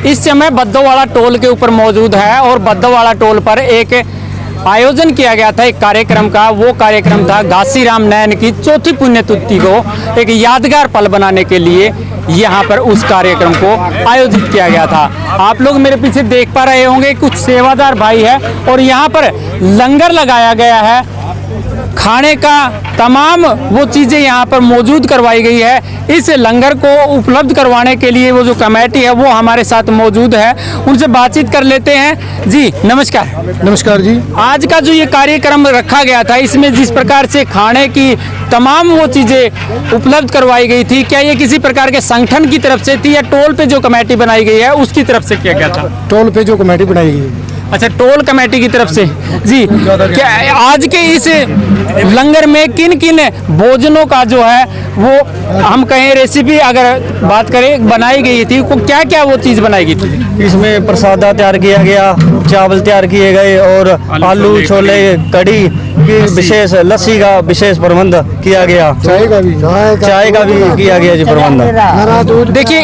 इस समय बद्दोवाड़ा टोल के ऊपर मौजूद है और बद्दोवाड़ा टोल पर एक आयोजन किया गया था एक कार्यक्रम का। वो कार्यक्रम था घासीराम नयन की चौथी पुण्यतिथि को एक यादगार पल बनाने के लिए यहाँ पर उस कार्यक्रम को आयोजित किया गया था। आप लोग मेरे पीछे देख पा रहे होंगे कुछ सेवादार भाई है और यहाँ पर लंगर लगाया गया है। खाने का तमाम वो चीज़ें यहाँ पर मौजूद करवाई गई है। इस लंगर को उपलब्ध करवाने के लिए वो जो कमेटी है वो हमारे साथ मौजूद है, उनसे बातचीत कर लेते हैं। जी नमस्कार। नमस्कार जी। आज का जो ये कार्यक्रम रखा गया था, इसमें जिस प्रकार से खाने की तमाम वो चीज़ें उपलब्ध करवाई गई थी, क्या ये किसी प्रकार के संगठन की तरफ से थी या टोल पे जो कमेटी बनाई गई है उसकी तरफ से किया गया था? टोल पे जो कमेटी बनाई गई है। अच्छा, टोल कमेटी की तरफ से। जी, क्या आज के इस लंगर में किन किन भोजनों का जो है वो हम कहें रेसिपी अगर बात करें बनाई गई थी, वो क्या क्या वो चीज़ बनाई गई थी? इसमें प्रसादा तैयार किया गया, चावल तैयार किए गए और आलू छोले कड़ी की विशेष, लस्सी का विशेष प्रबंध किया गया, चाय का भी किया गया जी प्रबंध। देखिए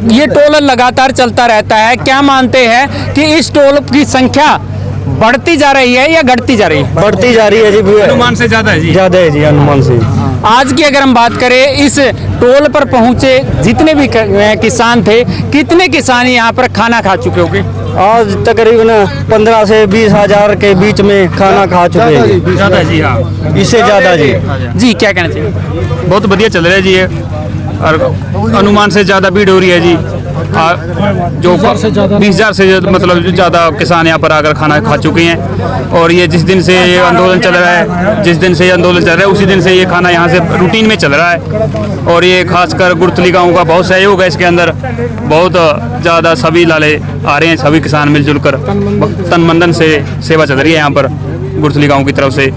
ये टोल लगातार चलता रहता है। क्या मानते हैं कि इस टोल की संख्या बढ़ती जा रही है या घटती जा रही है? बढ़ती जा रही है जी, अनुमान से ज़्यादा है जी। ज़्यादा है जी अनुमान से। आज की अगर हम बात करें इस टोल पर पहुंचे जितने भी किसान थे, कितने किसान यहाँ पर खाना खा चुके होंगे? आज तकरीबन 15 से 20 हजार के बीच में खाना खा चुके हैं। ज़्यादा जी, हाँ इससे ज़्यादा जी। जी क्या कहना चाहिए? बहुत बढ़िया चल रहा है जी ये, और अनुमान से ज़्यादा भीड़ हो रही है जी। जो 20,000 से मतलब ज़्यादा किसान यहाँ पर आकर खाना खा चुके हैं। और ये जिस दिन से ये आंदोलन चल रहा है, उसी दिन से ये खाना यहाँ से रूटीन में चल रहा है। और ये खासकर गुरथली गाँव का बहुत सहयोग है इसके अंदर, बहुत ज़्यादा सभी लाले आ रहे हैं, सभी किसान मिलजुल कर तन मन धन से सेवा चल रही है यहाँ पर गुरथली गाँव की तरफ से।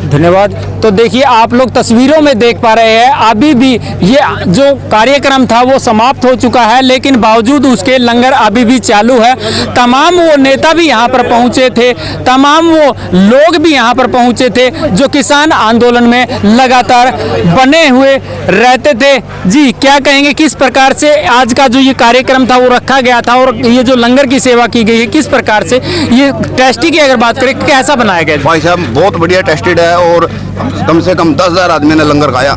धन्यवाद। तो देखिए आप लोग तस्वीरों में देख पा रहे हैं, अभी भी ये जो कार्यक्रम था वो समाप्त हो चुका है, लेकिन बावजूद उसके लंगर अभी भी चालू है। तमाम वो नेता भी यहाँ पर पहुँचे थे, तमाम वो लोग भी यहाँ पर पहुँचे थे जो किसान आंदोलन में लगातार बने हुए रहते थे। जी क्या कहेंगे, किस प्रकार से आज का जो ये कार्यक्रम था वो रखा गया था और ये जो लंगर की सेवा की गई है, किस प्रकार से ये टेस्टी की अगर बात करें कैसा बनाया गया? भाई साहब बहुत बढ़िया टेस्टेड है और कम से कम 10,000 आदमी ने लंगर खाया।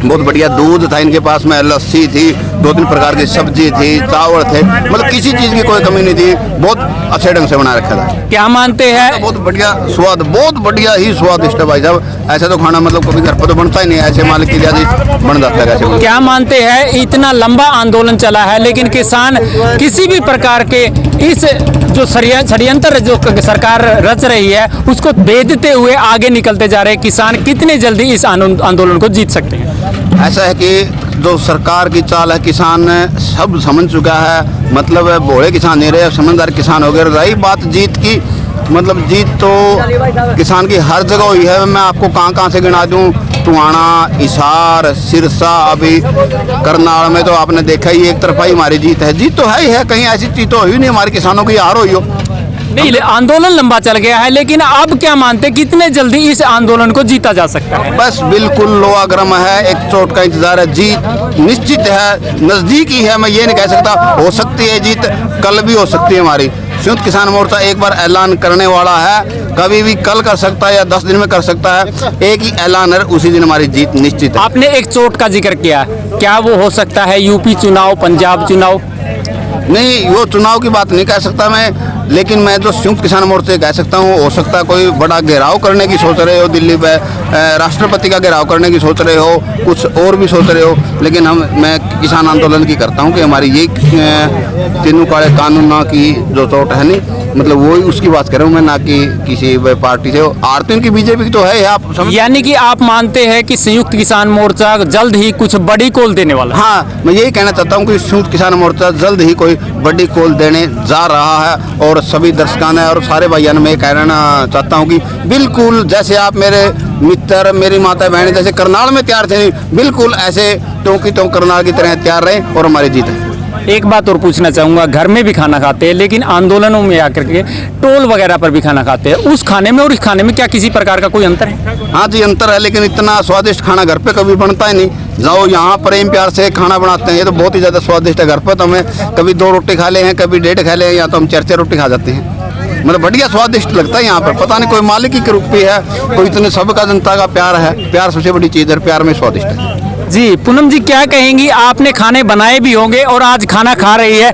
बहुत बढ़िया दूध था इनके पास में, लस्सी थी, 2-3 प्रकार की सब्जी थी, चावल थे, मतलब किसी चीज़ की कोई कमी नहीं थी। बहुत अच्छे ढंग से बना रखा था। क्या मानते हैं? बहुत बढ़िया स्वाद, बहुत बढ़िया ही स्वादिष्ट है भाई साहब। ऐसा तो खाना मतलब कभी घर पर तो बनता ही नहीं, ऐसे मालिक की ज्यादा बन जाता है ऐसे। क्या मानते हैं इतना लंबा आंदोलन चला है लेकिन किसान किसी भी प्रकार के इस जो षड्यंत्र जो सरकार रच रही है उसको भेदते हुए आगे निकलते जा रहे हैं, किसान कितने जल्दी इस आंदोलन को जीत सकते हैं? ऐसा है कि जो सरकार की चाल है किसान सब समझ चुका है, मतलब भोले किसान नहीं रहे, समझदार किसान हो गए। रही बात जीत की, मतलब जीत तो किसान की हर जगह हुई है। मैं आपको कहाँ से गिना दूँ, टुहाना, हिसार, सिरसा, अभी करनाल में तो आपने देखा ही एक तरफा ही हमारी जीत है। जीत तो है ही है, कहीं ऐसी चीज तो हुई नहीं हमारे किसानों की हार हुई हो। नहीं, आंदोलन लंबा चल गया है, लेकिन अब क्या मानते कितने जल्दी इस आंदोलन को जीता जा सकता है? बस बिल्कुल लोहा गर्म है, एक चोट का इंतजार है, जीत निश्चित है, नजदीक ही है। मैं ये नहीं कह सकता, हो सकती है जीत, कल भी हो सकती है। हमारी संयुक्त किसान मोर्चा एक बार ऐलान करने वाला है, कभी भी कल कर सकता है या 10 दिन में कर सकता है। एक ही ऐलान है, उसी दिन हमारी जीत निश्चित है। आपने एक चोट का जिक्र किया, क्या वो हो सकता है यूपी चुनाव, पंजाब चुनाव? नहीं, वो चुनाव की बात नहीं कह सकता मैं, लेकिन मैं तो संयुक्त किसान मोर्चे कह सकता हूँ। हो सकता है कोई बड़ा घेराव करने की सोच रहे हो, दिल्ली पे राष्ट्रपति का घेराव करने की सोच रहे हो, कुछ और भी सोच रहे हो, लेकिन मैं किसान आंदोलन की करता हूँ कि हमारी ये तीनों काले कानून ना की जो चोट है नहीं, मतलब वही उसकी बात कर रहा हूँ मैं, ना कि किसी पार्टी से। आर तो इनकी बीजेपी की तो है, आप यानी कि आप मानते हैं कि संयुक्त किसान मोर्चा जल्द ही कुछ बड़ी कॉल देने वाला? हाँ, मैं यही कहना चाहता हूँ कि संयुक्त किसान मोर्चा जल्द ही कोई बड़ी कॉल देने जा रहा है। और सभी दर्शकों ने और सारे भाइयों ने मैं कहना चाहता हूँ कि बिल्कुल जैसे आप मेरे मित्र, मेरी माता बहन जैसे करनाल में तैयार थे, बिल्कुल ऐसे टोंकी करनाल की तरह तैयार रहे और हमारी जीत है। एक बात और पूछना चाहूँगा, घर में भी खाना खाते हैं लेकिन आंदोलनों में आकर के टोल वगैरह पर भी खाना खाते हैं, उस खाने में और इस खाने में क्या किसी प्रकार का कोई अंतर है? हाँ जी अंतर है, लेकिन इतना स्वादिष्ट खाना घर पे कभी बनता ही नहीं। जाओ यहाँ प्रेम प्यार से खाना बनाते हैं, ये तो बहुत ही ज़्यादा स्वादिष्ट है। घर पर तो हमें कभी 2 रोटी खा ले हैं, कभी 1.5 खा ले हैं, या तो हम 4 रोटी खा जाते हैं। मतलब बढ़िया स्वादिष्ट लगता है यहाँ पर। पता नहीं कोई मालिक की रुपी है, कोई इतने सबका जनता का प्यार है। प्यार सबसे बड़ी चीज़ है, प्यार में स्वादिष्ट है। जी पूनम जी, क्या कहेंगी? आपने खाने बनाए भी होंगे और आज खाना खा रही है,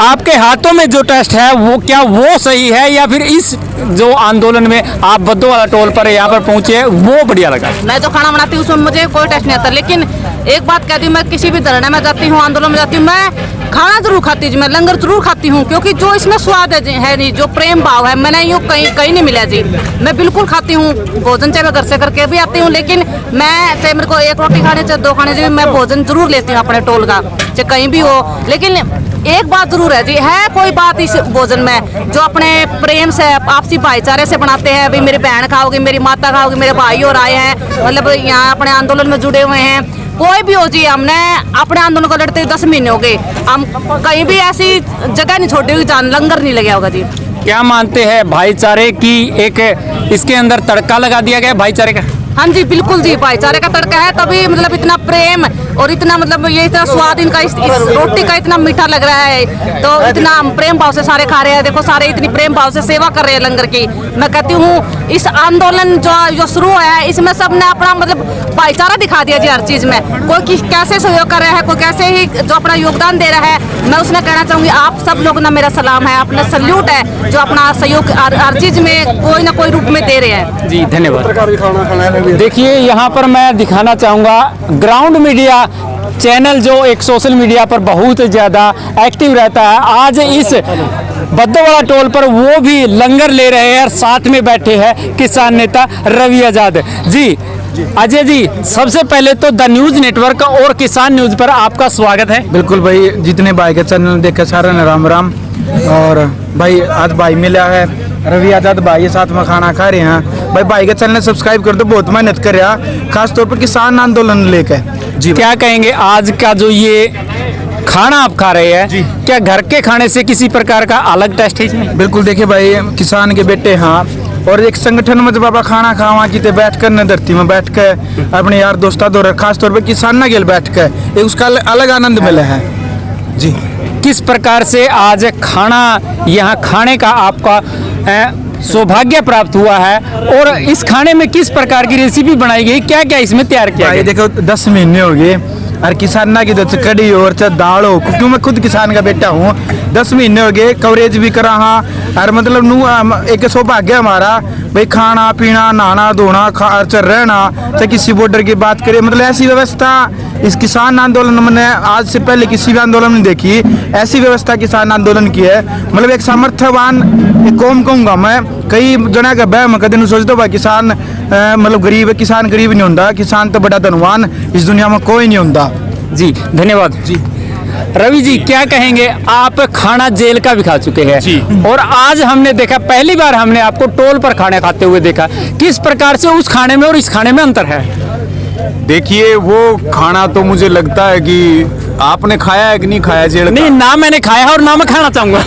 आपके हाथों में जो टेस्ट है वो क्या वो सही है, या फिर इस जो आंदोलन में आप बद्दो वाला टोल पर यहाँ पर पहुंचे वो बढ़िया लगा? मैं जो खाना बनाती हूँ उसमें मुझे कोई टेस्ट नहीं आता, लेकिन एक बात कहती हूँ, मैं किसी भी धरने में जाती हूँ, आंदोलन में जाती हूँ, मैं खाना जरूर खाती हूँ, मैं लंगर जरूर खाती हूँ, क्योंकि जो इसमें स्वाद है नहीं, जो प्रेम भाव है, मैंने यूँ कहीं नहीं मिला जी। मैं बिल्कुल खाती हूँ भोजन, चाहे मैं घर से करके भी आती हूँ, लेकिन मैं चाहे मेरे को 1 रोटी खाने चाहे 2 खाने चाहिए, मैं भोजन जरूर लेती हूँ अपने टोल का, चाहे कहीं भी हो। लेकिन एक बात जरूर है जी, है कोई बात इस भोजन में जो अपने प्रेम से आपसी भाईचारे से बनाते हैं। अभी मेरी बहन खाओगी, मेरी माता खाओगी, मेरे भाई और आए हैं, मतलब यहाँ अपने आंदोलन में जुड़े हुए हैं, कोई भी हो जी। हमने अपने आंदोलन को लड़ते 10 महीने हो गए, हम कहीं भी ऐसी जगह नहीं छोड़ी हुई जहाँ लंगर नहीं लगा होगा जी। क्या मानते हैं भाईचारे की एक इसके अंदर तड़का लगा दिया गया भाईचारे का? हाँ जी बिल्कुल जी, भाईचारे का तड़का है, तभी मतलब इतना प्रेम और इतना मतलब ये इतना स्वाद इनका इस रोटी का इतना मीठा लग रहा है, तो इतना हम प्रेम भाव से सारे खा रहे हैं। देखो सारे इतनी प्रेम भाव से सेवा कर रहे हैं लंगर की। मैं कहती हूँ इस आंदोलन जो शुरू है इसमें सबने अपना मतलब भाईचारा दिखा दिया जी। हर चीज में कोई कैसे सहयोग कर रहा है, कोई कैसे ही जो अपना योगदान दे रहा है, मैं उसने कहना चाहूंगी आप सब लोग ना मेरा सलाम है, अपना सल्यूट है जो अपना सहयोग हर चीज में कोई ना कोई रूप में दे रहे हैं जी। धन्यवाद। देखिए यहाँ पर मैं दिखाना चाहूँगा ग्राउंड मीडिया चैनल जो एक सोशल मीडिया पर बहुत ज़्यादा एक्टिव रहता है, आज इस बद्दोवाला टोल पर वो भी लंगर ले रहे हैं और साथ में बैठे हैं किसान नेता रवि आजाद जी। अजय जी, सबसे पहले तो द न्यूज़ नेटवर्क और किसान न्यूज़ पर आपका स्वागत है। बिल्कुल भाई, जितने भाई के चैनल देखे सारे ने राम राम। और भाई आज भाई मिला है रवि आजाद भाई के साथ में खाना खा रहे हैं। भाई के चैनल सब्सक्राइब कर दो, बहुत मेहनत कर रहा, खास तौर पर किसान आंदोलन लेकर जी। क्या कहेंगे आज का जो ये खाना आप खा रहे हैं, क्या घर के खाने से किसी प्रकार का अलग टेस्ट है इसमें? बिल्कुल, देखिए भाई किसान के बेटे हाँ, और एक संगठन में जब आप खाना खावा की बैठ कर न धरती में बैठ कर अपने यार दोस्तों दो खास तौर पर किसान ना गेल बैठ कर उसका अलग आनंद मिला है जी। किस प्रकार से आज खाना यहाँ खाने का आपका सौभाग्य प्राप्त हुआ है, और इस खाने में किस प्रकार की रेसिपी बनाई गई, क्या क्या इसमें तैयार किया गया? देखो 10 महीने हो गए और किसान ना की तो कड़ी और चाहे दाल हो, क्योंकि मैं खुद किसान का बेटा हूँ। 10 महीने हो गए कवरेज भी करा हाँ, और मतलब नू एक सौभाग्य हमारा भाई खाना पीना नहाना धोना खर्चा रहना, चाहे किसी बॉर्डर की बात करें, मतलब ऐसी व्यवस्था इस किसान आंदोलन में आज से पहले किसी भी आंदोलन में देखी। ऐसी व्यवस्था किसान आंदोलन की है, मतलब एक सामर्थ्यवान कौम कहूँगा मैं। कई जना का बह मैं कदम सोच दो भाई किसान मतलब गरीब है, किसान गरीब नहीं होता, किसान तो बड़ा धनवान इस दुनिया में कोई नहीं होता जी। धन्यवाद जी। रवि जी, क्या कहेंगे? आप खाना जेल का भी खा चुके हैं जी। और आज हमने देखा, पहली बार हमने आपको टोल पर खाना खाते हुए देखा, किस प्रकार से उस खाने में और इस खाने में अंतर है? देखिए वो खाना तो मुझे लगता है कि आपने खाया है कि नहीं खाया जेल का? नहीं, ना मैंने खाया और ना मैं खाना चाहूंगा।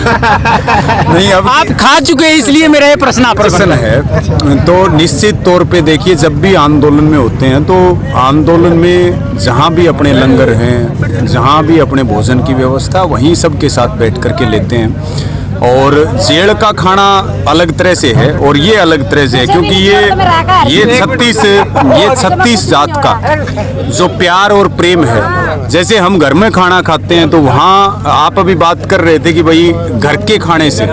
नहीं, अब आप खा चुके हैं इसलिए मेरा ये प्रश्न है। तो निश्चित तौर पे देखिए जब भी आंदोलन में होते हैं तो आंदोलन में जहाँ भी अपने लंगर हैं, जहाँ भी अपने भोजन की व्यवस्था, वहीं सबके साथ बैठ करके लेते हैं। और जेल का खाना अलग तरह से है और ये अलग तरह से है, क्योंकि ये 36 जात का जो प्यार और प्रेम है। जैसे हम घर में खाना खाते हैं तो वहाँ आप अभी बात कर रहे थे कि भाई घर के खाने से,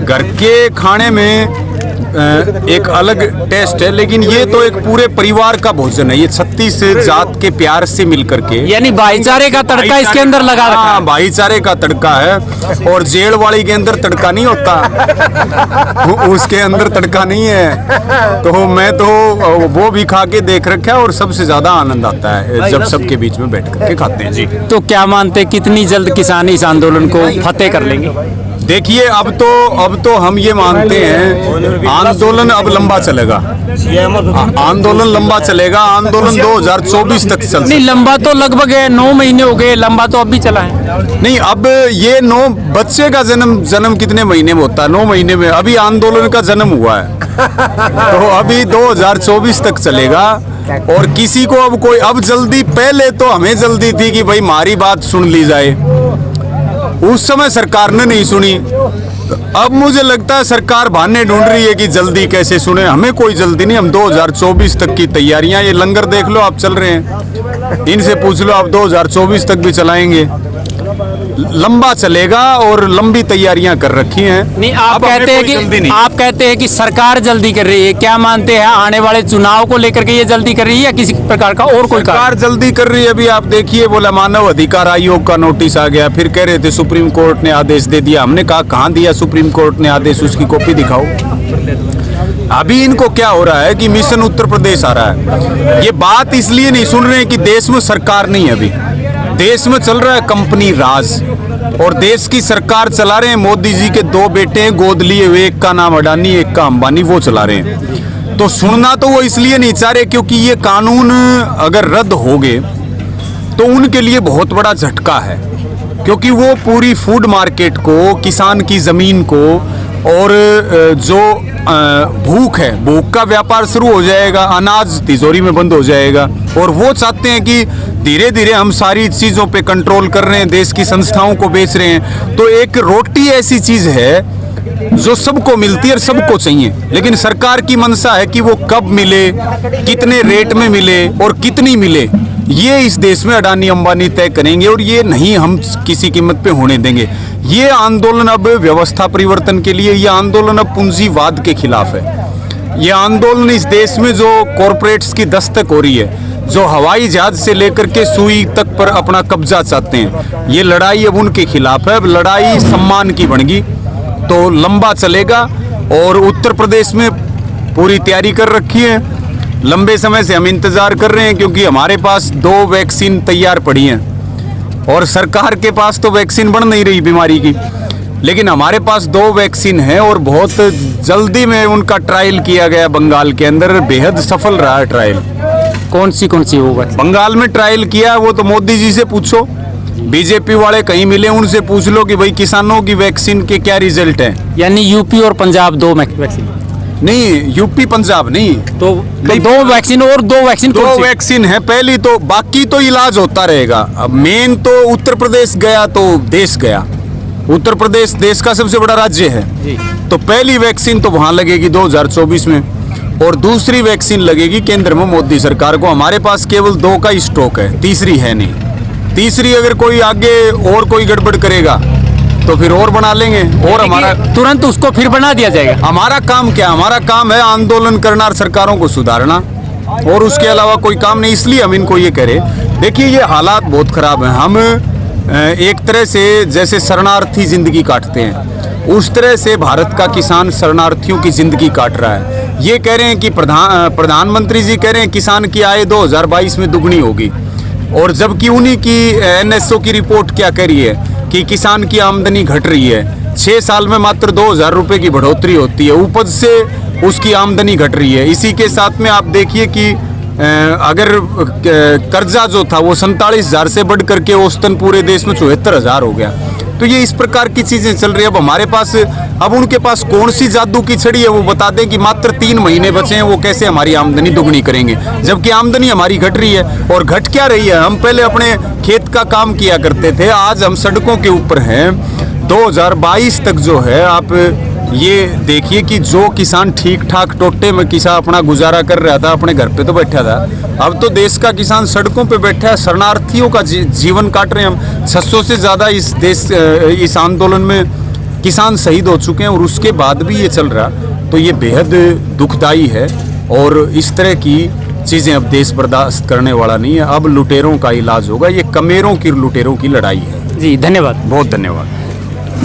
घर के खाने में एक अलग टेस्ट है, लेकिन ये तो एक पूरे परिवार का भोजन है। ये 36 जात के प्यार से मिलकर के, यानी भाईचारे का तड़का इसके अंदर लगा रखा है। भाईचारे का तड़का है। और जेल वाली के अंदर तड़का नहीं होता, उसके अंदर तड़का नहीं है। तो मैं तो वो भी खा के देख रखा है और सबसे ज्यादा आनंद आता है जब सबके बीच में बैठ करके खाते हैं जी। तो क्या मानते कितनी जल्द किसान इस आंदोलन को फतेह कर लेंगे? देखिए अब तो हम ये मानते हैं आंदोलन अब लंबा चलेगा, आंदोलन लंबा चलेगा, आंदोलन 2024 तक चल नहीं, लंबा तो लगभग 9 महीने हो गए, लंबा तो अब भी चला है। नहीं, अब ये 9 बच्चे का जन्म कितने महीने में होता है? 9 महीने में। अभी आंदोलन का जन्म हुआ है तो अभी 2024 तक चलेगा। और किसी को अब कोई अब जल्दी, पहले तो हमें जल्दी थी कि भाई हमारी बात सुन ली जाए, उस समय सरकार ने नहीं सुनी। अब मुझे लगता है सरकार बहाने ढूंढ रही है कि जल्दी कैसे सुने। हमें कोई जल्दी नहीं, हम 2024 तक की तैयारियां, ये लंगर देख लो आप चल रहे हैं, इनसे पूछ लो आप 2024 तक भी चलाएंगे, लंबा चलेगा और लंबी तैयारियां कर रखी हैं। नहीं, आप कहते हैं कि सरकार जल्दी कर रही है, क्या मानते हैं आने वाले चुनाव को लेकर के ये जल्दी कर रही है या किसी प्रकार का और कोई सरकार जल्दी कर रही है? अभी आप देखिए, बोला मानव अधिकार आयोग का नोटिस आ गया, फिर कह रहे थे सुप्रीम कोर्ट ने आदेश दे दिया। हमने कहा कहाँ दिया सुप्रीम कोर्ट ने आदेश, उसकी कॉपी दिखाओ। अभी इनको क्या हो रहा है कि मिशन उत्तर प्रदेश आ रहा है। ये बात इसलिए नहीं सुन रहे हैं कि देश में सरकार नहीं है, अभी देश में चल रहा है कंपनी राज, और देश की सरकार चला रहे हैं मोदी जी के 2 बेटे हैं गोद लिए हुए, एक का नाम अडानी एक का अंबानी, वो चला रहे हैं। तो सुनना तो वो इसलिए नहीं चाह रहे क्योंकि ये कानून अगर रद्द हो गए तो उनके लिए बहुत बड़ा झटका है, क्योंकि वो पूरी फूड मार्केट को, किसान की जमीन को, और जो भूख है, भूख का व्यापार शुरू हो जाएगा, अनाज तिजोरी में बंद हो जाएगा। और वो चाहते हैं कि धीरे धीरे हम सारी चीज़ों पे कंट्रोल कर रहे हैं, देश की संस्थाओं को बेच रहे हैं। तो एक रोटी ऐसी चीज़ है जो सबको मिलती है और सबको चाहिए, लेकिन सरकार की मंशा है कि वो कब मिले, कितने रेट में मिले और कितनी मिले, ये इस देश में अडानी अंबानी तय करेंगे, और ये नहीं हम किसी कीमत पे होने देंगे। ये आंदोलन अब व्यवस्था परिवर्तन के लिए, ये आंदोलन अब पूंजीवाद के खिलाफ है। ये आंदोलन इस देश में जो कॉरपोरेट्स की दस्तक हो रही है, जो हवाई जहाज से लेकर के सुई तक पर अपना कब्जा चाहते हैं, ये लड़ाई अब उनके खिलाफ है। अब लड़ाई सम्मान की बनेगी, तो लंबा चलेगा। और उत्तर प्रदेश में पूरी तैयारी कर रखी है, लंबे समय से हम इंतज़ार कर रहे हैं, क्योंकि हमारे पास 2 वैक्सीन तैयार पड़ी हैं और सरकार के पास तो वैक्सीन बन नहीं रही बीमारी की, लेकिन हमारे पास 2 वैक्सीन हैं और बहुत जल्दी में उनका ट्रायल किया गया बंगाल के अंदर, बेहद सफल रहा है ट्रायल। कौन सी होगा? बंगाल में ट्रायल किया, वो तो मोदी जी से पूछो, बीजेपी वाले कहीं मिले उनसे पूछ लो कि भाई किसानों की वैक्सीन के क्या रिजल्ट हैं। यानी यूपी और पंजाब 2 वैक्सीन? नहीं, यूपी पंजाब नहीं, तो 2 वैक्सीन और 2 वैक्सीन 2 वैक्सीन है पहली, तो बाकी तो इलाज होता रहेगा। अब मेन तो उत्तर प्रदेश गया तो देश गया, उत्तर प्रदेश देश का सबसे बड़ा राज्य है जी। तो पहली वैक्सीन तो वहां लगेगी 2024 में, और दूसरी वैक्सीन लगेगी केंद्र में मोदी सरकार को। हमारे पास केवल 2 का स्टॉक है, तीसरी है नहीं। तीसरी अगर कोई आगे और कोई गड़बड़ करेगा तो फिर और बना लेंगे, और हमारा तुरंत उसको फिर बना दिया जाएगा। हमारा काम क्या? हमारा काम है आंदोलन करना और सरकारों को सुधारना, और उसके अलावा कोई काम नहीं। इसलिए हम इनको ये कह रहे, देखिए ये हालात बहुत खराब हैं। हम एक तरह से जैसे शरणार्थी जिंदगी काटते हैं, उस तरह से भारत का किसान शरणार्थियों की जिंदगी काट रहा है। ये कह रहे हैं कि प्रधानमंत्री जी कह रहे हैं किसान की आय 2022 में दुगनी होगी, और जबकि उन्हीं की NSO की रिपोर्ट क्या कह रही है कि किसान की आमदनी घट रही है। 6 साल में मात्र 2000 रुपये की बढ़ोतरी होती है, उपज से उसकी आमदनी घट रही है। इसी के साथ में आप देखिए कि अगर कर्जा जो था वो 47,000 से बढ़ करके औसतन पूरे देश में 74,000 हो गया। तो ये इस प्रकार की चीज़ें चल रही है। अब हमारे पास, अब उनके पास कौन सी जादू की छड़ी है वो बता दें कि मात्र 3 महीने बचे हैं, वो कैसे हमारी आमदनी दुगनी करेंगे, जबकि आमदनी हमारी घट रही है। और घट क्या रही है? हम पहले अपने खेत का काम किया करते थे, आज हम सड़कों के ऊपर हैं। 2022 तक जो है, आप ये देखिए कि जो किसान ठीक ठाक टोटे में किसान अपना गुजारा कर रहा था, अपने घर पे तो बैठा था, अब तो देश का किसान सड़कों पे बैठा है, शरणार्थियों का जीवन काट रहे हैं हम। 600 से ज़्यादा इस आंदोलन में किसान शहीद हो चुके हैं, और उसके बाद भी ये चल रहा, तो ये बेहद दुखदाई है। और इस तरह की चीज़ें अब देश बर्दाश्त करने वाला नहीं है। अब लुटेरों का इलाज होगा, ये कमेरों की लुटेरों की लड़ाई है। जी धन्यवाद, बहुत धन्यवाद।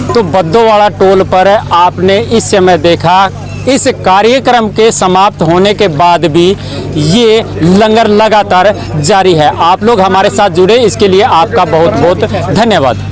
तो बद्दोवाड़ा टोल पर आपने इस समय देखा, इस कार्यक्रम के समाप्त होने के बाद भी ये लंगर लगातार जारी है। आप लोग हमारे साथ जुड़े, इसके लिए आपका बहुत बहुत धन्यवाद।